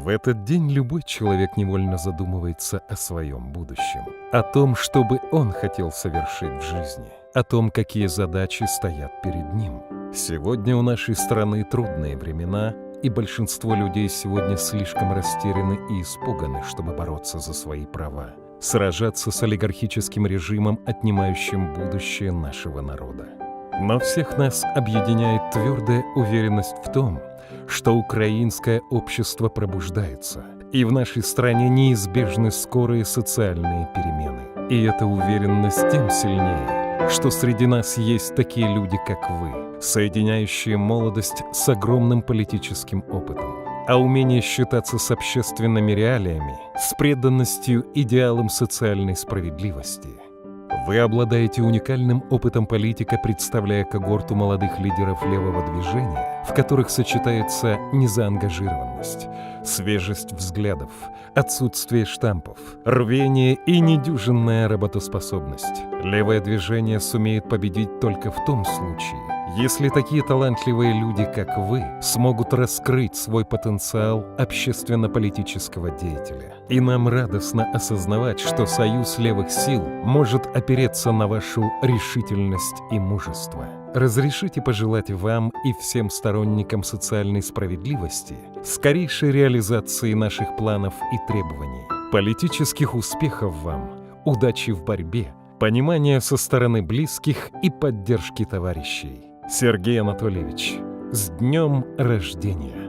В этот день любой человек невольно задумывается о своем будущем, о том, что бы он хотел совершить в жизни, о том, какие задачи стоят перед ним. Сегодня у нашей страны трудные времена, и большинство людей сегодня слишком растеряны и испуганы, чтобы бороться за свои права, сражаться с олигархическим режимом, отнимающим будущее нашего народа. Но всех нас объединяет твердая уверенность в том, что украинское общество пробуждается, и в нашей стране неизбежны скорые социальные перемены. И эта уверенность тем сильнее, что среди нас есть такие люди, как вы, соединяющие молодость с огромным политическим опытом, а умение считаться с общественными реалиями, с преданностью идеалам социальной справедливости. Вы обладаете уникальным опытом политика, представляя когорту молодых лидеров левого движения, в которых сочетается незаангажированность, свежесть взглядов, отсутствие штампов, рвение и недюжинная работоспособность. Левое движение сумеет победить только в том случае, если такие талантливые люди, как вы, смогут раскрыть свой потенциал общественно-политического деятеля. И нам радостно осознавать, что союз левых сил может опереться на вашу решительность и мужество. Разрешите пожелать вам и всем сторонникам социальной справедливости скорейшей реализации наших планов и требований. Политических успехов вам, удачи в борьбе, понимания со стороны близких и поддержки товарищей. Сергей Анатольевич, с днем рождения!